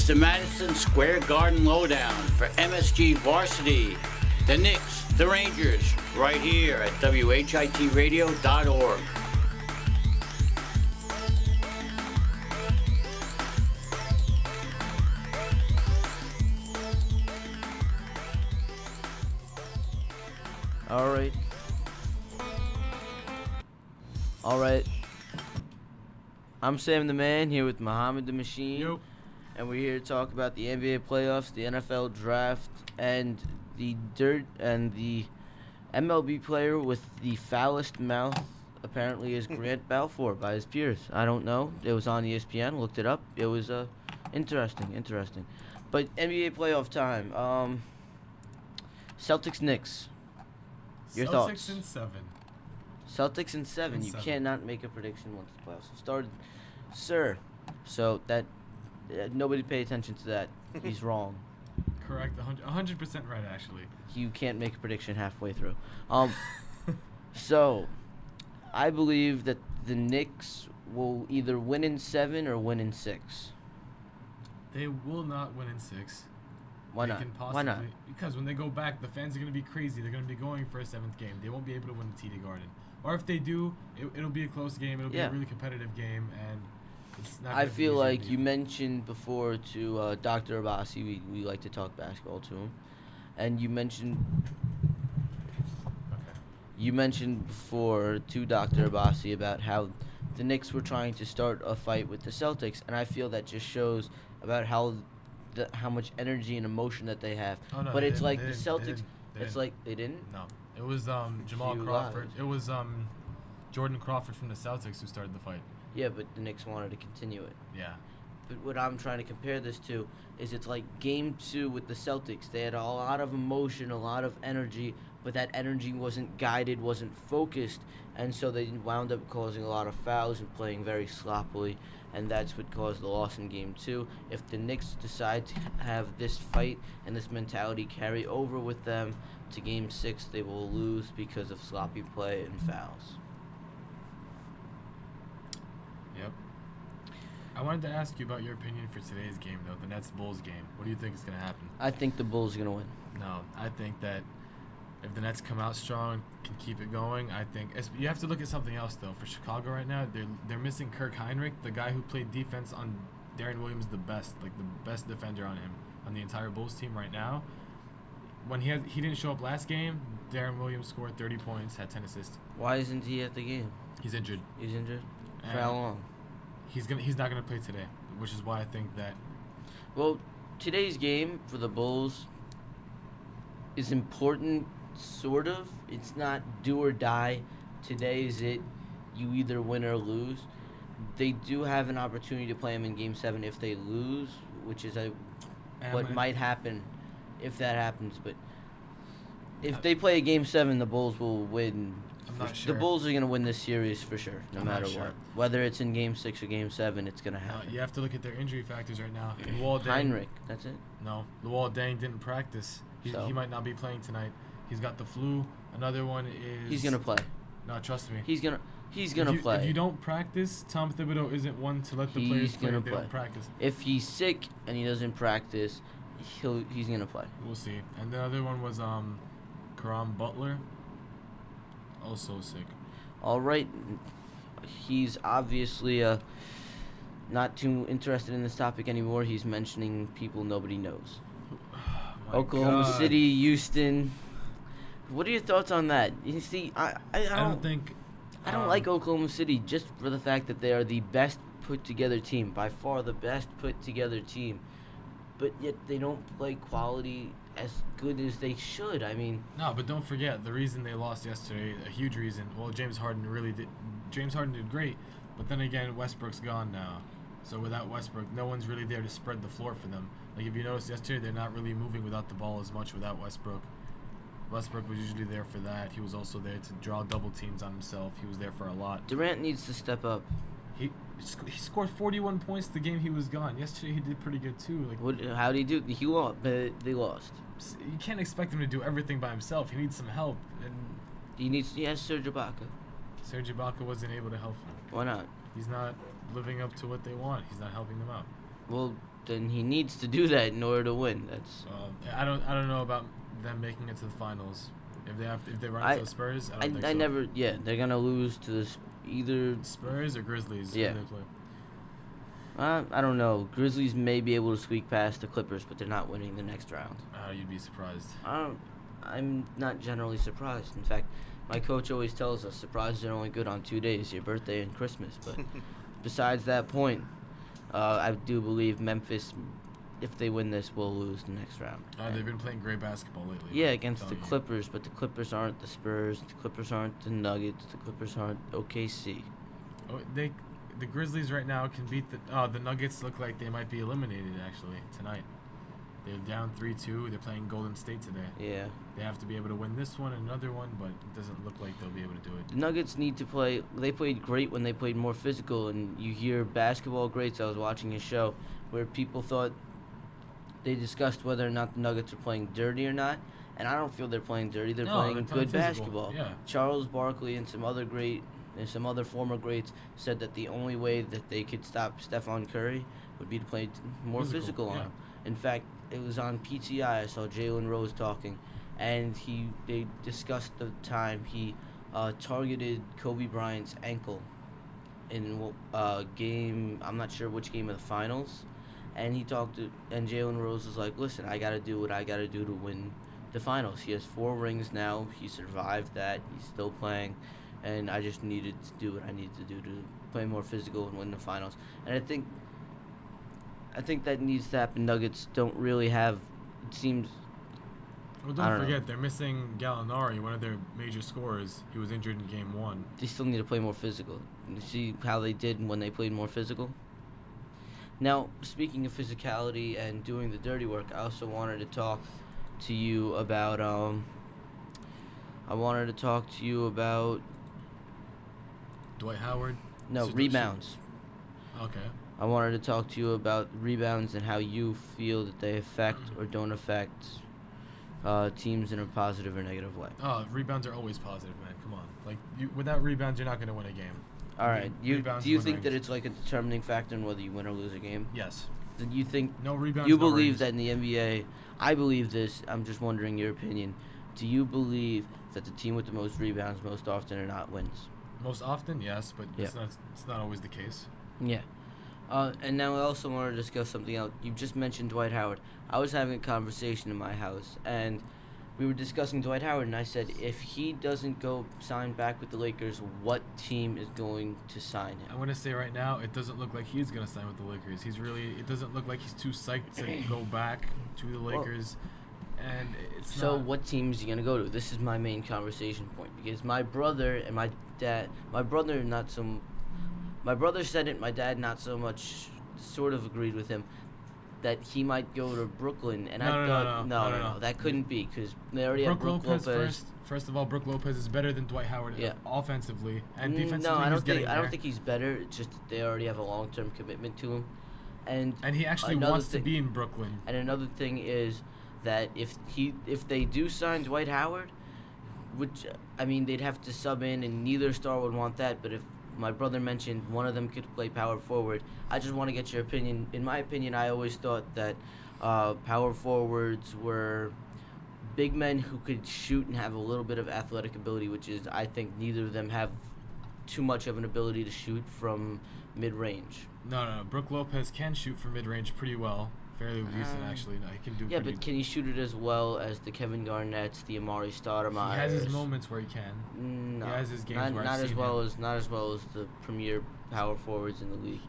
the Madison Square Garden Lowdown for MSG Varsity, the Knicks, the Rangers, right here at WHITradio.org. All right. I'm Sam the Man here with Muhammad the Machine. Yep. And we're here to talk about the NBA playoffs, the NFL draft, and the MLB player with the foulest mouth apparently is Grant Balfour by his peers. I don't know. It was on ESPN. Looked it up. It was interesting. But NBA playoff time. Celtics Knicks. Your thoughts? Celtics in 7. Celtics in 7. You cannot make a prediction once the playoffs have started, sir. So that nobody pay attention to that. He's wrong. Correct. 100% right, actually. You can't make a prediction halfway through. So I believe that the Knicks will either win in 7 or win in 6. They will not win in 6. Why not? Why not? Because when they go back, the fans are going to be crazy. They're going to be going for a 7th game. They won't be able to win the TD Garden. Or if they do, it'll be a close game. It'll be a really competitive game, and it's not. I feel like you mentioned before to Dr. Abbasi, we like to talk basketball to him, and you mentioned before to Dr. Abbasi about how the Knicks were trying to start a fight with the Celtics, and I feel that just shows about how much energy and emotion that they have. Oh, no, but it's like the Celtics. It's like they didn't. No, it was Jamal Crawford. It was Jordan Crawford from the Celtics who started the fight. Yeah, but the Knicks wanted to continue it. Yeah. But what I'm trying to compare this to is it's like Game 2 with the Celtics. They had a lot of emotion, a lot of energy, but that energy wasn't guided, wasn't focused, and so they wound up causing a lot of fouls and playing very sloppily, and that's what caused the loss in Game 2. If the Knicks decide to have this fight and this mentality carry over with them to Game 6, they will lose because of sloppy play and fouls. Yep. I wanted to ask you about your opinion for today's game, though, the Nets-Bulls game. What do you think is going to happen? I think the Bulls are going to win. No, I think that if the Nets come out strong, can keep it going, I think you have to look at something else, though. For Chicago right now, they're missing Kirk Heinrich, the guy who played defense on Darren Williams, the best defender on him, on the entire Bulls team right now. When he didn't show up last game, Darren Williams scored 30 points, had 10 assists. Why isn't he at the game? He's injured. He's injured? For how long? He's not gonna play today, which is why I think that. Well, today's game for the Bulls is important, sort of. It's not do or die. Today is it. You either win or lose. They do have an opportunity to play them in Game 7 if they lose, which is what might happen if that happens. But if they play a Game 7, the Bulls will win. I'm not sure. The Bulls are going to win this series for sure, no matter what. Whether it's in Game 6 or Game 7, it's going to happen. You have to look at their injury factors right now. Heinrich, that's it? No. Luol Deng didn't practice. He might not be playing tonight. He's got the flu. Another one is... He's going to play. No, trust me. He's gonna play. If you don't practice, Tom Thibodeau isn't one to let the players play if they don't practice. If he's sick and he doesn't practice, he's going to play. We'll see. And the other one was Karam Butler. Also sick. All right. He's obviously not too interested in this topic anymore. He's mentioning people nobody knows. Oklahoma City, Houston. What are your thoughts on that? You see, I don't like Oklahoma City just for the fact that they are the best put together team, by far the best put together team. But yet they don't play quality as good as they should. I mean, no, but don't forget the reason they lost yesterday. A huge reason. Well, James Harden did great, but then again, Westbrook's gone now. So without Westbrook, no one's really there to spread the floor for them. Like if you noticed yesterday, they're not really moving without the ball as much without Westbrook. Westbrook was usually there for that. He was also there to draw double teams on himself. He was there for a lot. Durant needs to step up. He scored 41 points the game he was gone. Yesterday he did pretty good too. How did he do? He lost, but they lost. You can't expect him to do everything by himself. He needs some help. And he has Serge Ibaka. Serge Ibaka wasn't able to help him. Why not? He's not living up to what they want. He's not helping them out. Well, then he needs to do that in order to win. That's. I don't know about them making it to the finals. If they run into the Spurs, I don't think so. I never. Yeah, they're gonna lose to either Spurs or Grizzlies. Yeah. They play. I don't know. Grizzlies may be able to squeak past the Clippers, but they're not winning the next round. You'd be surprised. I'm not generally surprised. In fact, my coach always tells us surprises are only good on 2 days, your birthday and Christmas. But besides that point, I do believe Memphis, if they win this, will lose the next round. They've been playing great basketball lately. Yeah, against the Clippers, but the Clippers aren't the Spurs. The Clippers aren't the Nuggets. The Clippers aren't OKC. Oh, the Grizzlies right now can beat the Nuggets. Look like they might be eliminated actually tonight. They're down 3-2. They're playing Golden State today. Yeah. They have to be able to win this one and another one, but it doesn't look like they'll be able to do it. The Nuggets need to play. They played great when they played more physical, and you hear basketball greats. I was watching a show where people thought they discussed whether or not the Nuggets are playing dirty or not, and I don't feel they're playing dirty. They're playing good physical. basketball. Yeah. Charles Barkley and some other former greats said that the only way that they could stop Stephon Curry would be to play more physical on him. In fact, it was on PTI. I saw Jalen Rose talking, and they discussed the time he targeted Kobe Bryant's ankle in a game. I'm not sure which game of the finals, and and Jalen Rose was like, "Listen, I got to do what I got to do to win the finals. He has 4 rings now. He survived that. He's still playing, and I just needed to do what I needed to do to play more physical and win the finals." And I think that needs to happen. Nuggets don't really have, it seems. Well, don't forget, they're missing Gallinari, one of their major scorers. He was injured in Game 1. They still need to play more physical. You see how they did when they played more physical? Now, speaking of physicality and doing the dirty work, I also wanted to talk to you about, Dwight Howard? No, rebounds. Okay. I wanted to talk to you about rebounds and how you feel that they affect or don't affect teams in a positive or negative way. Oh, rebounds are always positive, man. Come on. Like, without rebounds, you're not going to win a game. All right. Do you think that it's like a determining factor in whether you win or lose a game? Yes. Then you think no rebounds? You believe that in the NBA? I believe this. I'm just wondering your opinion. Do you believe that the team with the most rebounds most often or not wins? Most often, yes, but it's not always the case. Yeah. And now I also want to discuss something else. You just mentioned Dwight Howard. I was having a conversation in my house, and we were discussing Dwight Howard, and I said, if he doesn't go sign back with the Lakers, what team is going to sign him? I want to say right now, it doesn't look like he's going to sign with the Lakers. It doesn't look like he's too psyched to go back to the Lakers. And it's so what team is he going to go to? This is my main conversation point, because my brother and my dad, my brother said it, my dad not so much, sort of agreed with him, that he might go to Brooklyn, and I thought, no, that couldn't be, because they already have Brook Lopez. First of all, Brook Lopez is better than Dwight Howard offensively, and defensively no, I don't think he's better. It's just that they already have a long-term commitment to him, and he actually wants to be in Brooklyn. And another thing is that if they do sign Dwight Howard, which they'd have to sub in, and neither star would want that. But if my brother mentioned one of them could play power forward, I just want to get your opinion. In my opinion, I always thought that power forwards were big men who could shoot and have a little bit of athletic ability, which is, I think, neither of them have too much of an ability to shoot from mid-range. No. Brook Lopez can shoot from mid-range pretty well. Fairly decent, actually. No, he can do. Yeah, but can he shoot it as well as the Kevin Garnett's, the Amari Stoudemire? He has his moments where he can. No, he has his games where not as well as the premier power forwards in the league.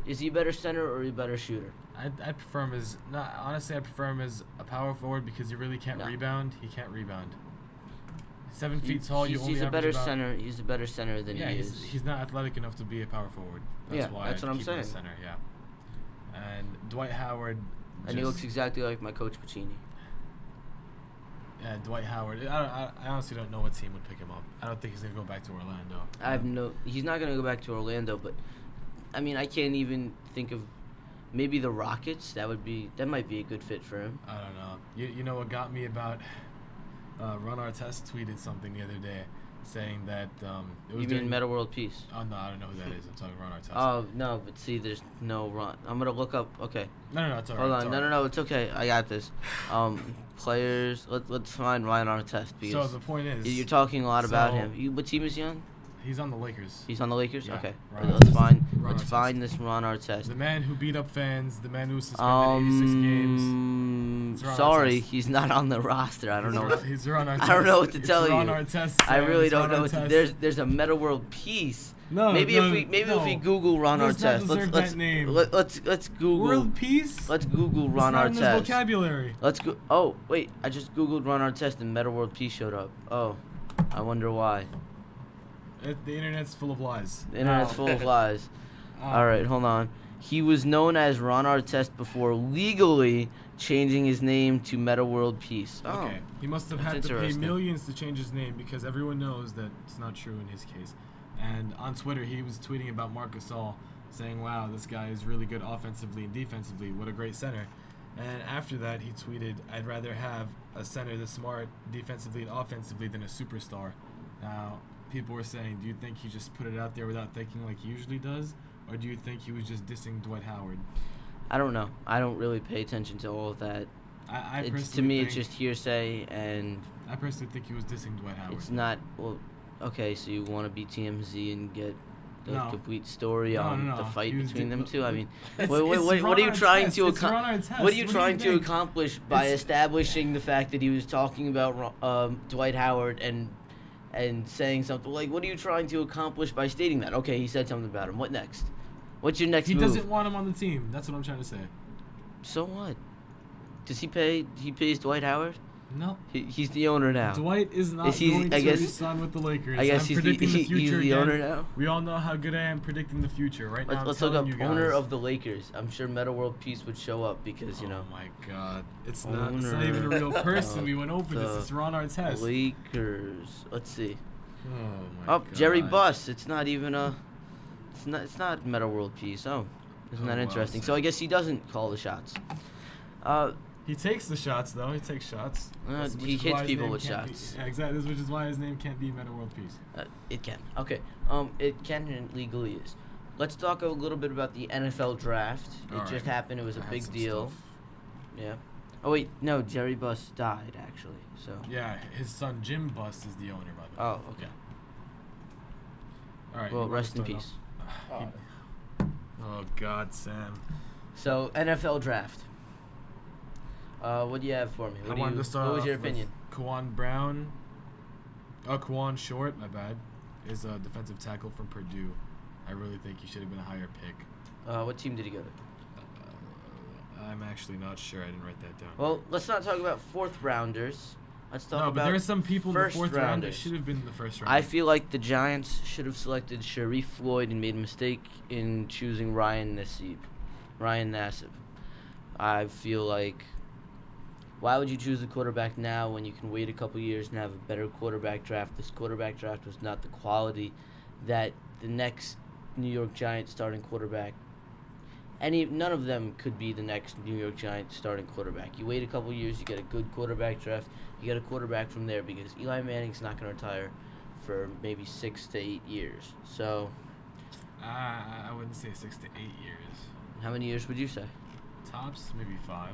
Is he a better center or a better shooter? I prefer him as honestly. I prefer him as a power forward because he really can't rebound. He can't rebound. 7 feet tall. He's a better center. He's a better center than he is. He's not athletic enough to be a power forward. That's why that's what I'm saying. Center, yeah. And Dwight Howard. And he looks exactly like my coach Pacini. Yeah, Dwight Howard. I honestly don't know what team would pick him up. I don't think he's gonna go back to Orlando. He's not gonna go back to Orlando, but I can't even think of maybe the Rockets. That might be a good fit for him. I don't know. You know what got me about Ron Artest tweeted something the other day saying that it was You mean Meta World Peace? Oh no, I don't know who that is. I'm talking Ron Artest. Oh no, but see, there's no Ron. I'm gonna look up. Okay. No, it's alright. Hold on, no, it's okay. I got this. Players. Let's find Ryan Artest because So the point is, you're talking a lot about him. What team is he on? He's on the Lakers. He's on the Lakers. Yeah, Okay. Ron Let's Artest. find this Ron Artest. The man who beat up fans. The man who was suspended 86 games. Sorry, Artest. he's not on the roster. I don't know. He's Ron Artest. I don't know what to tell you. Ron Artest, I really don't know. Artest. There's a Meta World Peace. No, maybe if we Google Ron Artest, let's Google World Peace. Let's Google Ron Artest. Artest. Not in this vocabulary. Let's go. Oh wait, I just Googled Ron Artest and Meta World Peace showed up. Oh, I wonder why. The internet's full of lies. The internet's full of lies. All right, hold on. He was known as Ron Artest before legally changing his name to Meta World Peace. Oh, okay. He must have had to pay millions to change his name because everyone knows that it's not true in his case. And on Twitter, he was tweeting about Marc Gasol, saying, wow, this guy is really good offensively and defensively. What a great center. And after that, he tweeted, I'd rather have a center that's smart defensively and offensively than a superstar. Now, people were saying, do you think he just put it out there without thinking like he usually does? Or do you think he was just dissing Dwight Howard? I don't know. I don't really pay attention to all of that. To me, it's just hearsay, and I personally think he was dissing Dwight Howard. It's not, well, okay, so you want to be TMZ and get the complete story on the fight between them two? I mean, what are you trying to accomplish by establishing the fact that he was talking about Dwight Howard and saying something? Like, what are you trying to accomplish by stating that? Okay, he said something about him. What next? What's your next move? He doesn't want him on the team. That's what I'm trying to say. So what? Does he pay? He pays Dwight Howard? No. He's the owner now. Dwight is not going to sign with the Lakers. I guess he's the owner now. We all know how good I am predicting the future. Let's look up owner of the Lakers. I'm sure Meta World Peace would show up because, Oh my God. It's not even a real person. We went over this. It's Ron Artest. Lakers. Let's see. Oh my God. Jerry Buss. It's not even a... It's not Meta World Peace. Oh, isn't that interesting? Wow. So I guess he doesn't call the shots. He takes the shots, though. He takes shots. He hits people with shots. Yeah, exactly. Which is why his name can't be Meta World Peace. It can. Okay. It can and legally is. Let's talk a little bit about the NFL draft. It just happened. It was a big deal. Stuff. Yeah. Oh wait, no. Jerry Buss died actually. So. Yeah, his son Jim Buss is the owner, by the way. Oh, okay. Yeah. All right. Well, rest in peace. Oh God, Sam. So NFL draft. What do you have for me? What was your opinion? Kawan Brown. Kawan Short, my bad, is a defensive tackle from Purdue. I really think he should have been a higher pick. What team did he go to? I'm actually not sure. I didn't write that down. Well, let's not talk about fourth rounders. Let's talk about but there are some people in the fourth round that rounders. should have been in the first round. I feel like the Giants should have selected Sharif Floyd and made a mistake in choosing Ryan Nassib. I feel like, why would you choose a quarterback now when you can wait a couple years and have a better quarterback draft? This quarterback draft was not the quality that the next New York Giants starting quarterback, none of them could be the next New York Giants starting quarterback. You wait a couple years, you get a good quarterback draft, you get a quarterback from there because Eli Manning's not going to retire for maybe 6 to 8 years. So, I wouldn't say 6 to 8 years. How many years would you say? Tops, maybe 4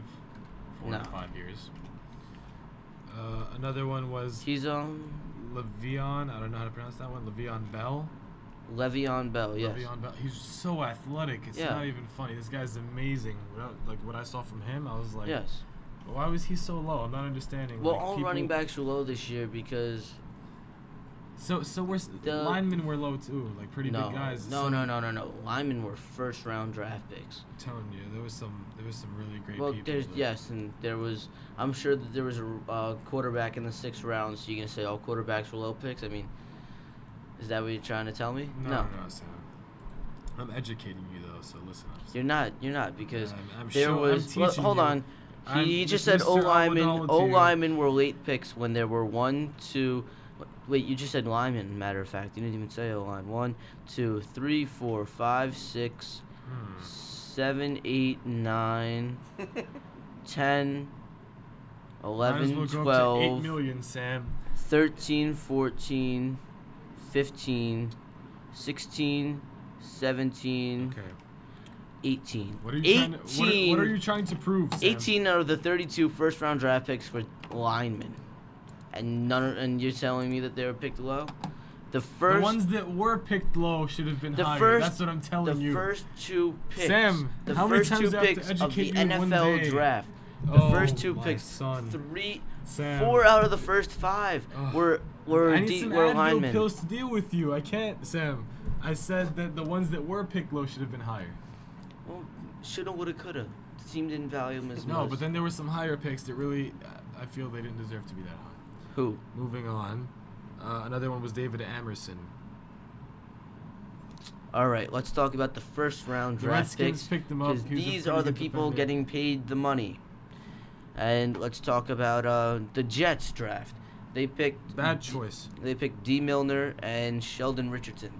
to 5 years. Another one was Le'Veon. I don't know how to pronounce that one. Le'Veon Bell. Le'Veon Bell, yes. Le'Veon Bell. He's so athletic. It's not even funny. This guy's amazing. What I saw from him, I was like, yes. Why was he so low? I'm not understanding. Well, all running backs were low this year because. So linemen were low too, like pretty big guys. No. Linemen were first round draft picks. I'm telling you, there was some really great people. Well, I'm sure that there was a quarterback in the 6th round. So you're gonna say all quarterbacks were low picks? I mean, is that what you're trying to tell me? No, Sam. I'm educating you though, so listen up. You're not because I'm there was. Hold on. He just said O linemen were late picks when there were 1, 2. Wait, you just said linemen, matter of fact. You didn't even say O-line. 1, 2, 3, 4, 5, 6, 7, 8, 9, 10, 11, 12, 8 million, Sam. 13, 14, 15, 16, 17, Okay. 18. What are you trying to prove, Sam? 18 out of the 32 first-round draft picks were linemen, and you're telling me that they were picked low? The ones that were picked low should have been higher. That's what I'm telling you. The first two picks. Sam, the how many first times two do I have to picks of educate the you in one NFL day? draft. The first two my picks. son. Sam. 4 out of the first 5 were I need some Advil linemen. pills to deal with you. I can't, Sam. I said that the ones that were picked low should have been higher. Well, shoulda, woulda, coulda. The team didn't value him as much. No, but then there were some higher picks that really, I feel they didn't deserve to be that high. Who? Moving on. Another one was David Amerson. All right, let's talk about the first-round draft picks. Picked them up. Because these are the people getting paid the money. And let's talk about the Jets draft. They picked... Bad choice. They picked D. Milner and Sheldon Richardson.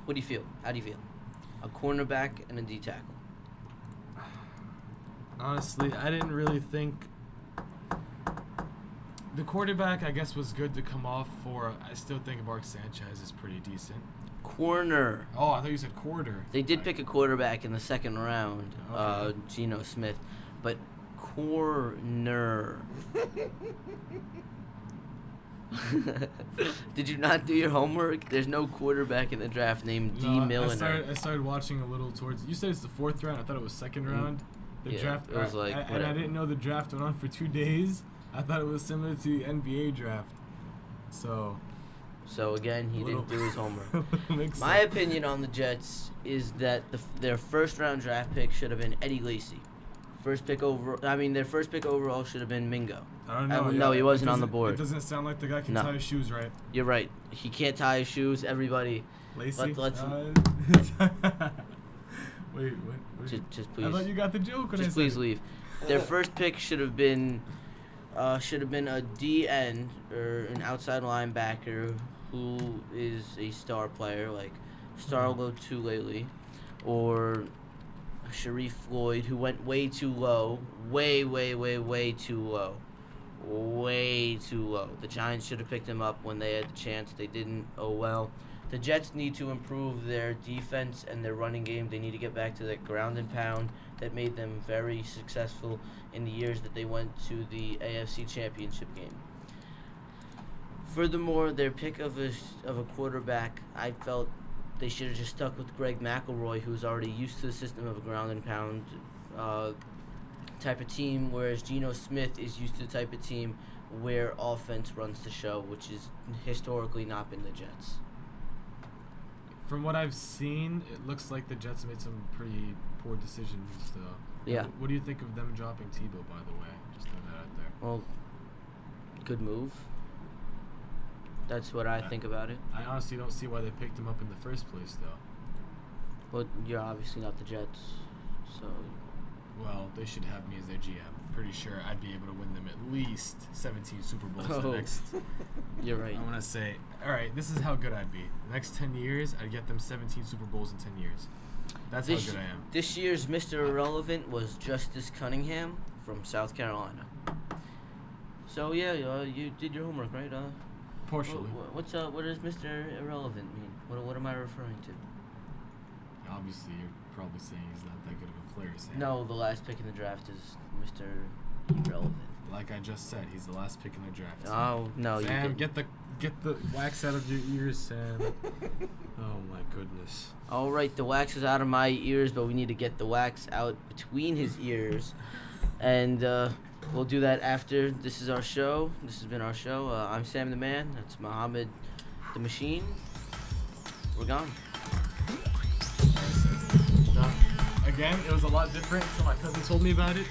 What do you feel? How do you feel? A cornerback and a D tackle. Honestly, I didn't really think... The quarterback, I guess, was good to come off for. I still think Mark Sanchez is pretty decent. Corner. Oh, I thought you said quarter. They did pick a quarterback in the second round, Okay. Geno Smith. But corner. Did you not do your homework? There's no quarterback in the draft named D. Milner. I started watching a little towards. You said it's the 4th round. I thought it was 2nd round. The Yeah, draft. it was like and I didn't know the draft went on for 2 days. I thought it was similar to the NBA draft. So again, he didn't do his homework. Makes My sense. opinion on the Jets is that their first-round draft pick should have been Eddie Lacy. Their first pick overall should have been Mingo. I don't know. No, he wasn't on the board. It doesn't sound like the guy can No. tie his shoes right. You're right. He can't tie his shoes. Everybody, Lacy. let's Wait, what? just please. I thought you got the joke. When Just I please said leave. Their first pick should have been a D end or an outside linebacker who is a star player like Starlo Tulele or Sharif Floyd, who went way too low, way too low. Way too low. The Giants should have picked him up when they had the chance. They didn't. Oh well. The Jets need to improve their defense and their running game. They need to get back to that ground and pound that made them very successful in the years that they went to the AFC Championship game. Furthermore, their pick of a quarterback, I felt they should have just stuck with Greg McElroy, who's already used to the system of a ground and pound type of team, whereas Geno Smith is used to the type of team where offense runs the show, which has historically not been the Jets. From what I've seen, it looks like the Jets made some pretty poor decisions, though. Yeah. What do you think of them dropping Tebow, by the way? Just throw that out there. Well, good move. That's what I think about it. I honestly don't see why they picked him up in the first place, though. But you're obviously not the Jets, so... Well, they should have me as their GM. Pretty sure I'd be able to win them at least 17 Super Bowls the next... You're right. I want to say, all right, this is how good I'd be. The next 10 years, I'd get them 17 Super Bowls in 10 years. That's how good I am. This year's Mr. Irrelevant was Justice Cunningham from South Carolina. So, yeah, you did your homework, right? Partially. What does Mr. Irrelevant mean? What am I referring to? Obviously, you're probably saying he's not that good of a player, Sam. No, the last pick in the draft is Mr. Irrelevant. Like I just said, he's the last pick in the draft. Oh, no, Sam, you didn't. get the wax out of your ears, Sam. Oh my goodness. All right, the wax is out of my ears, but we need to get the wax out between his ears. And we'll do that after. This is our show. This has been our show. I'm Sam the Man. That's Mohammed the Machine. We're gone. Again, it was a lot different until my cousin told me about it.